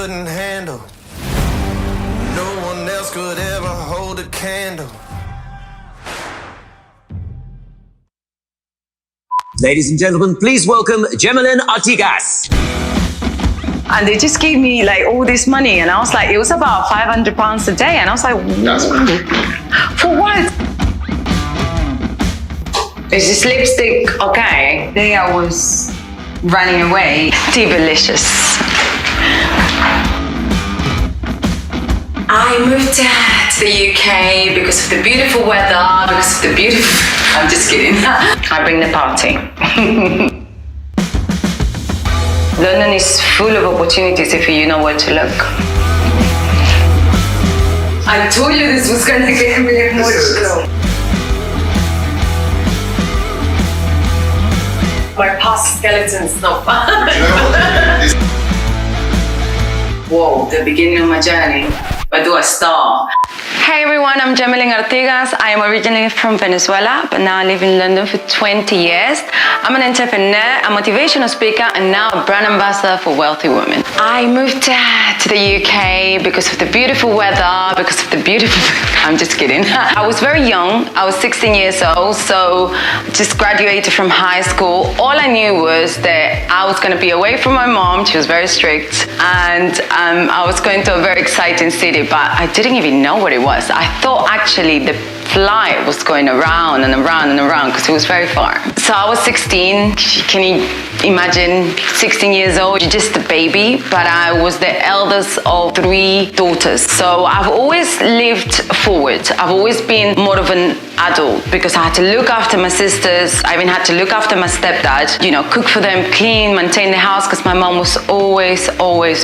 couldn't handle. No one else could ever hold a candle. Ladies and gentlemen, please welcome Jemelin Artigas. And they just gave me like all this money, and I was like, it was about £500 a day, and I was like, for what? Is this lipstick okay? The day I was running away, delicious. I moved to the UK because of the beautiful weather, because of the beautiful... I'm just kidding. I bring the party. London is full of opportunities if you know where to look. I told you this was going to get me like more slow. My past skeleton's not fun. Whoa, the beginning of my journey. Where do I start? Hey everyone, I'm Jemelin Artigas. I am originally from Venezuela, but now I live in London for 20 years. I'm an entrepreneur, a motivational speaker, and now a brand ambassador for wealthy women. I moved to the UK because of the beautiful weather, because of the beautiful... I'm just kidding. I was very young. I was 16 years old, so just graduated from high school. All I knew was that I was going to be away from my mom. She was very strict, and I was going to a very exciting city, but I didn't even know what it was. I thought actually the flight was going around and around and around because it was very far. So I was 16. Can you imagine 16 years old? You're just a baby, but I was the eldest of 3 daughters. So I've always lived forward. I've always been more of an adult because I had to look after my sisters. I even had to look after my stepdad, you know, cook for them, clean, maintain the house because my mom was always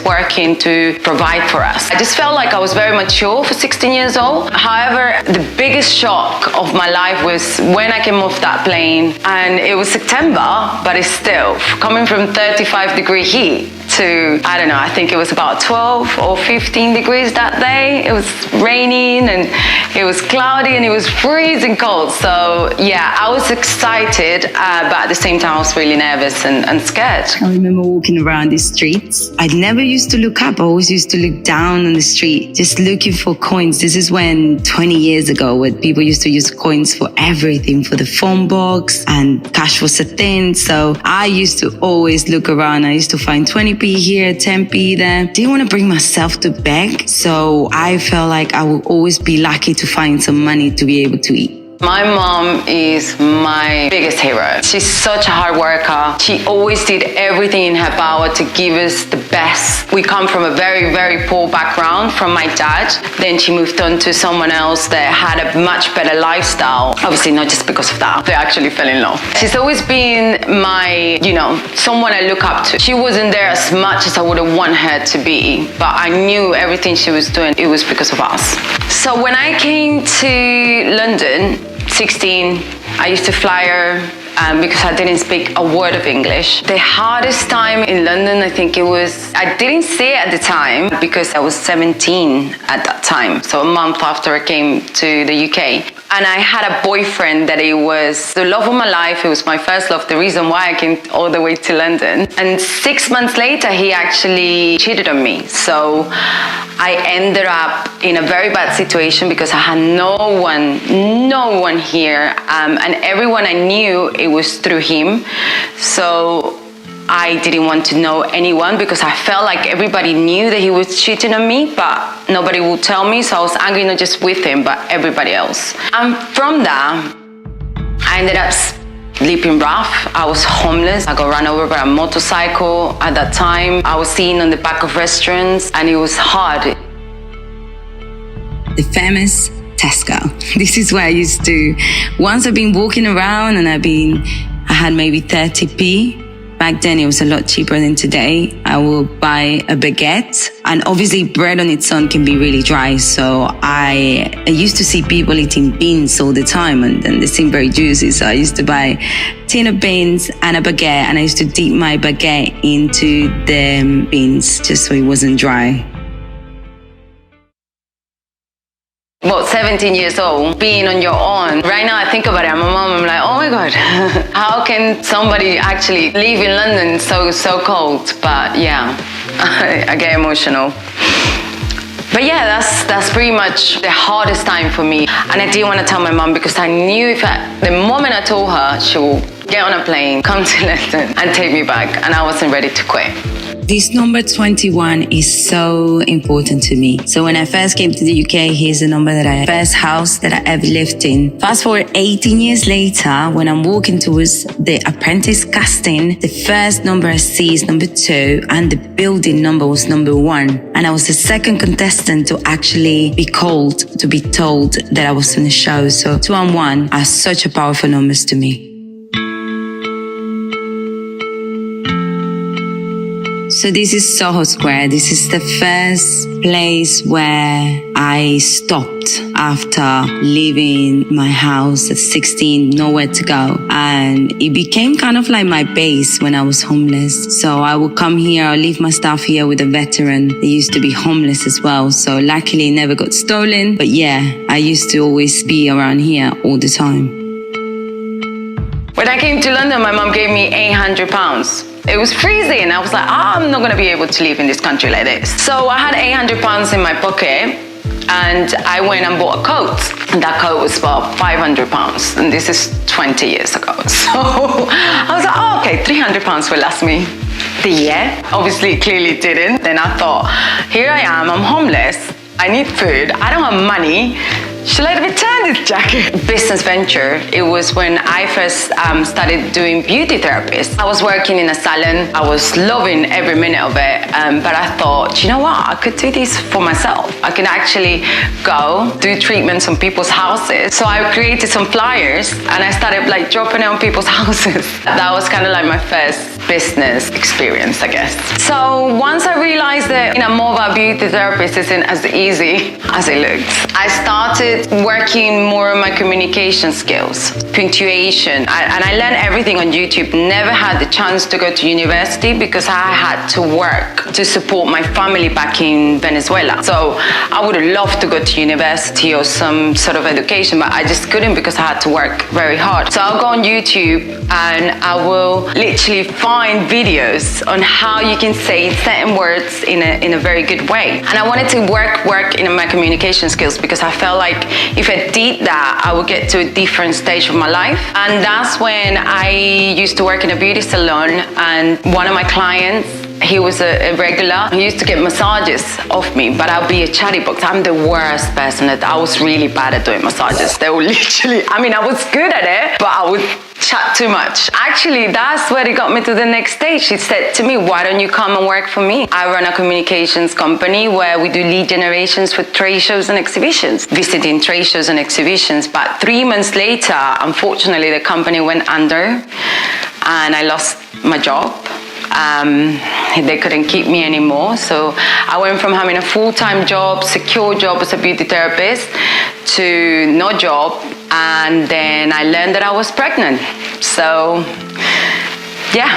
working to provide for us. I just felt like I was very mature for 16 years old. However, the biggest shock of my life was when I came off that plane, and it was September, but it's still coming from 35-degree heat to, I don't know, I think it was about 12 or 15 degrees that day. It was raining and it was cloudy and it was freezing cold. So yeah, I was excited, but at the same time I was really nervous and scared. I remember walking around the streets. I never used to look up. I always used to look down on the street, just looking for coins. This is when 20 years ago, when people used to use coins for everything, for the phone box, and cash was a thing. So I used to always look around. I used to find 20p here, 10p there. Didn't want to bring myself to beg, so I felt like I would always be lucky to find some money to be able to eat. My mom is my biggest hero. She's such a hard worker. She always did everything in her power to give us the best. We come from a very poor background from my dad. Then she moved on to someone else that had a much better lifestyle. Obviously not just because of that. They actually fell in love. She's always been my, you know, someone I look up to. She wasn't there as much as I would have wanted her to be, but I knew everything she was doing, it was because of us. So when I came to London, 16, I used to fly her because I didn't speak a word of English. The hardest time in London, I think it was, I didn't say it at the time because I was 17 at that time. So a month after I came to the UK. And I had a boyfriend that it was the love of my life. It was my first love, the reason why I came all the way to London. And 6 months later, he actually cheated on me. So I ended up in a very bad situation because I had no one here. And everyone I knew, it was through him. So I didn't want to know anyone because I felt like everybody knew that he was cheating on me, but nobody would tell me. So I was angry not just with him, but everybody else. And from that, I ended up sleeping rough. I was homeless. I got run over by a motorcycle at that time. I was seen on the back of restaurants, and it was hard. The famous Tesco. This is where I used to, once I've been walking around and I had maybe 30p. Back then, it was a lot cheaper than today. I will buy a baguette, and obviously bread on its own can be really dry. So I used to see people eating beans all the time, and then they seem very juicy. So I used to buy a tin of beans and a baguette, and I used to dip my baguette into the beans just so it wasn't dry. Well, 17 years old, being on your own. Right now I think about it, I'm a mom, I'm like, oh my God, how can somebody actually live in London so cold? But yeah. I get emotional. But yeah, that's pretty much the hardest time for me. And I didn't want to tell my mom because I knew the moment I told her, she will get on a plane, come to London and take me back. And I wasn't ready to quit. This number 21 is so important to me. So when I first came to the UK, here's the number first house that I ever lived in. Fast forward 18 years later, when I'm walking towards the apprentice casting, the first number I see is number 2 and the building number was number 1. And I was the second contestant to actually be called, to be told that I was on the show. So 2 and 1 are such a powerful numbers to me. So this is Soho Square. This is the first place where I stopped after leaving my house at 16, nowhere to go. And it became kind of like my base when I was homeless. So I would come here, I'll leave my stuff here with a veteran. They used to be homeless as well. So luckily it never got stolen. But yeah, I used to always be around here all the time. When I came to London, my mom gave me £800. It was freezing. I was like, I'm not going to be able to live in this country like this. So I had £800 in my pocket and I went and bought a coat. And that coat was about £500. And this is 20 years ago. So I was like, oh, okay, £300 will last me the year. Obviously, it clearly didn't. Then I thought, here I am, I'm homeless. I need food. I don't have money. Should I return this jacket? Business venture. It was when I first started doing beauty therapist. I was working in a salon. I was loving every minute of it. But I thought, you know what? I could do this for myself. I can actually go do treatments on people's houses. So I created some flyers and I started like dropping it on people's houses. That was kind of like my first business experience, I guess. So once I realized that a mobile beauty therapist isn't as easy as it looks, I started working more on my communication skills, punctuation, and I learned everything on YouTube. Never had the chance to go to university because I had to work to support my family back in Venezuela. So I would have loved to go to university or some sort of education, but I just couldn't because I had to work very hard. So I'll go on YouTube and I will literally find videos on how you can say certain words in a very good way. And I wanted to work in my communication skills because I felt like if I did that, I would get to a different stage of my life. And that's when I used to work in a beauty salon, and one of my clients, he was a regular. He used to get massages off me, but I'll be a chatty box. I'm the worst person I was really bad at doing massages. They were literally, I was good at it, but I would chat too much. Actually, that's what it got me to the next stage. He said to me, why don't you come and work for me? I run a communications company where we do lead generations for trade shows and exhibitions, visiting trade shows and exhibitions. But 3 months later, unfortunately, the company went under and I lost my job. They couldn't keep me anymore. So I went from having a full-time job, secure job as a beauty therapist, to no job. And then I learned that I was pregnant. So yeah,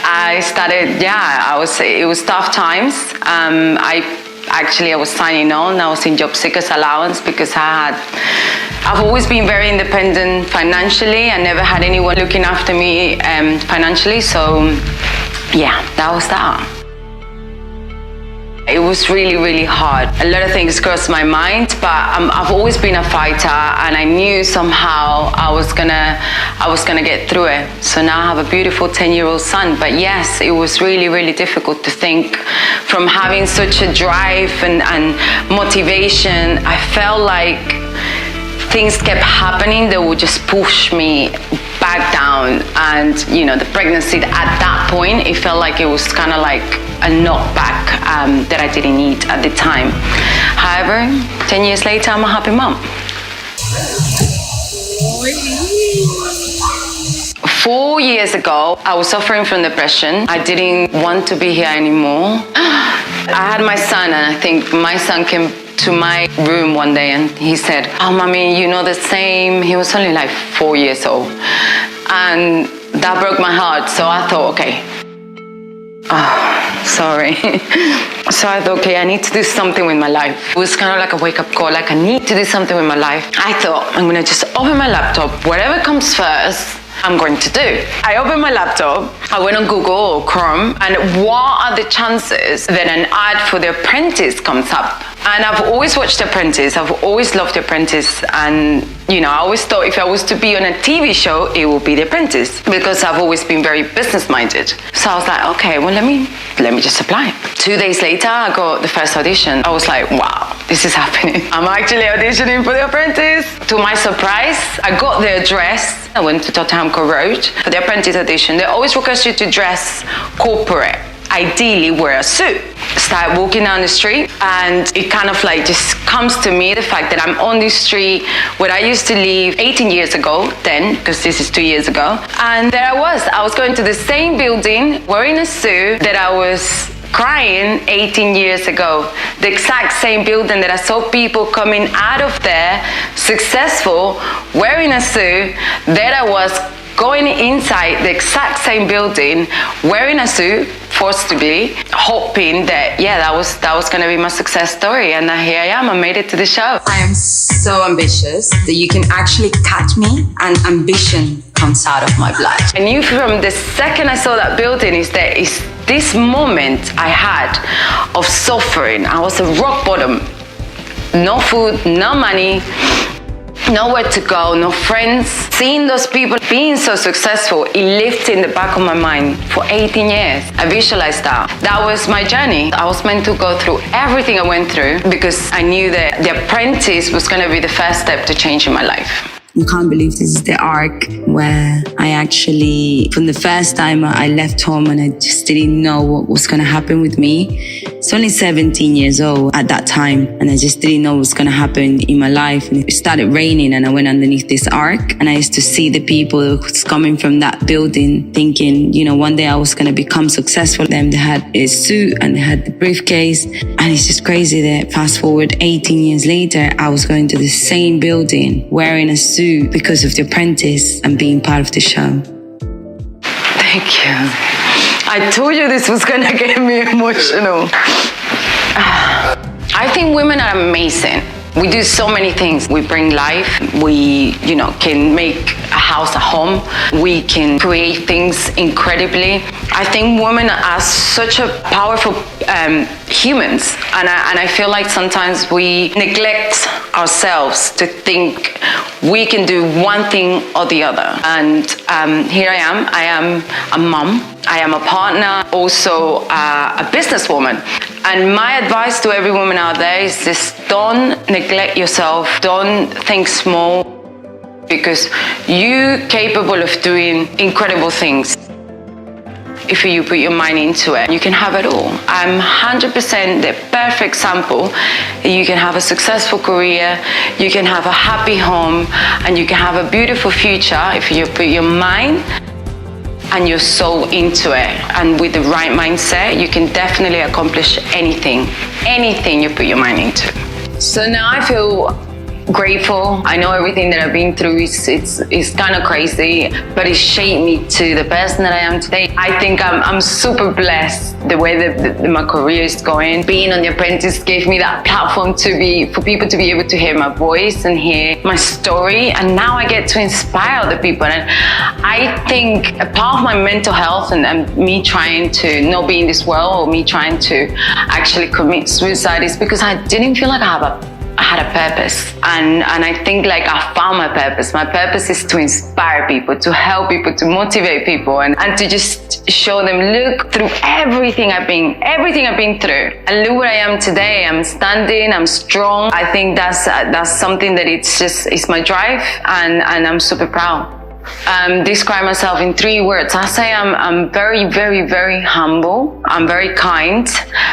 I started, it was tough times. I was signing on. I was in job seekers allowance because I've always been very independent financially. I never had anyone looking after me financially. So yeah, that was that. It was really, really hard. A lot of things crossed my mind, but I've always been a fighter, and I knew somehow I was gonna get through it. So now I have a beautiful 10-year-old son. But yes, it was really, really difficult to think. From having such a drive and motivation, I felt like things kept happening that would just push me back down. And the pregnancy at that point, it felt like it was kind of like a knockback that I didn't need at the time. However, 10 years later, I'm a happy mom. 4 years ago, I was suffering from depression. I didn't want to be here anymore. I had my son, and I think my son came to my room one day and he said, "Oh, mommy, the same." He was only like 4 years old. And that broke my heart. So I thought, okay. Sorry. So I thought, okay, I need to do something with my life. It was kind of like a wake-up call, like I need to do something with my life. I thought, I'm gonna just open my laptop, whatever comes first, I'm going to do. I opened my laptop, I went on Google or Chrome, and what are the chances that an ad for The Apprentice comes up? And I've always watched The Apprentice, I've always loved The Apprentice, and I always thought if I was to be on a TV show, it would be The Apprentice, because I've always been very business-minded. So I was like, okay, well, let me just apply. 2 days later, I got the first audition. I was like, wow, this is happening. I'm actually auditioning for The Apprentice. To my surprise, I got the address. I went to Tottenham Court Road for The Apprentice audition. They always request you to dress corporate. Ideally wear a suit. Start walking down the street, and it kind of like just comes to me, the fact that I'm on this street where I used to live 18 years ago then, because this is 2 years ago. And there I was going to the same building wearing a suit that I was crying 18 years ago. The exact same building that I saw people coming out of there successful wearing a suit, that I was going inside the exact same building, wearing a suit, forcibly, hoping that, that was going to be my success story. And here I am, I made it to the show. I am so ambitious that you can actually catch me, and ambition comes out of my blood. I knew from the second I saw that building is this moment I had of suffering. I was at rock bottom. No food, no money, nowhere to go, no friends. Seeing those people being so successful, it lived in the back of my mind for 18 years. I visualized that. That was my journey. I was meant to go through everything I went through because I knew that The Apprentice was going to be the first step to changing my life. I can't believe this is the arc where I actually, from the first time I left home and I just didn't know what was going to happen with me. I was only 17 years old at that time, and I just didn't know what was going to happen in my life. And it started raining, and I went underneath this arc, and I used to see the people who was coming from that building thinking, one day I was going to become successful. Then they had a suit and they had the briefcase, and it's just crazy that fast forward 18 years later, I was going to the same building wearing a suit because of The Apprentice and being part of the show. Thank you. I told you this was gonna get me emotional. I think women are amazing. We do so many things. We bring life. We, can make a house a home. We can create things incredibly. I think women are such a powerful humans, and I feel like sometimes we neglect ourselves to think we can do one thing or the other. And here I am a mom, I am a partner, also a businesswoman. And my advice to every woman out there is just don't neglect yourself, don't think small, because you're capable of doing incredible things. If you put your mind into it, you can have it all. I'm 100% the perfect example. You can have a successful career, you can have a happy home, and you can have a beautiful future if you put your mind and your soul into it. And with the right mindset, you can definitely accomplish anything you put your mind into. So now I feel grateful. I know everything that I've been through is kind of crazy, but it shaped me to the person that I am today. I think I'm super blessed the way that my career is going. Being on The Apprentice gave me that platform for people to be able to hear my voice and hear my story, and now I get to inspire other people. And I think a part of my mental health and me trying to not be in this world, or me trying to actually commit suicide, is because I didn't feel like I had a purpose, and I think like I found my purpose. My purpose is to inspire people, to help people, to motivate people, and to just show them, look, through everything I've been through, and look where I am today. I'm standing, I'm strong. I think that's something that it's my drive, and I'm super proud. Describe myself in 3 words. I say I'm very, very, very humble. I'm very kind,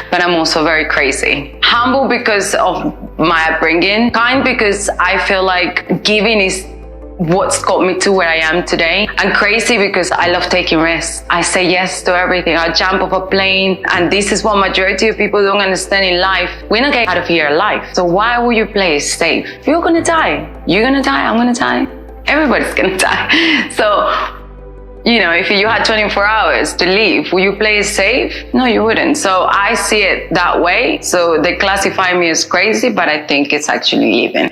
but I'm also very crazy. Humble because of my upbringing. Kind because I feel like giving is what's got me to where I am today. And crazy because I love taking risks. I say yes to everything. I jump off a plane. And this is what majority of people don't understand in life. We're not getting out of here alive. So why will you play it safe? You're gonna die. You're gonna die. I'm gonna die. Everybody's gonna die. So, if you had 24 hours to live, would you play it safe? No, you wouldn't. So I see it that way. So they classify me as crazy, but I think it's actually living.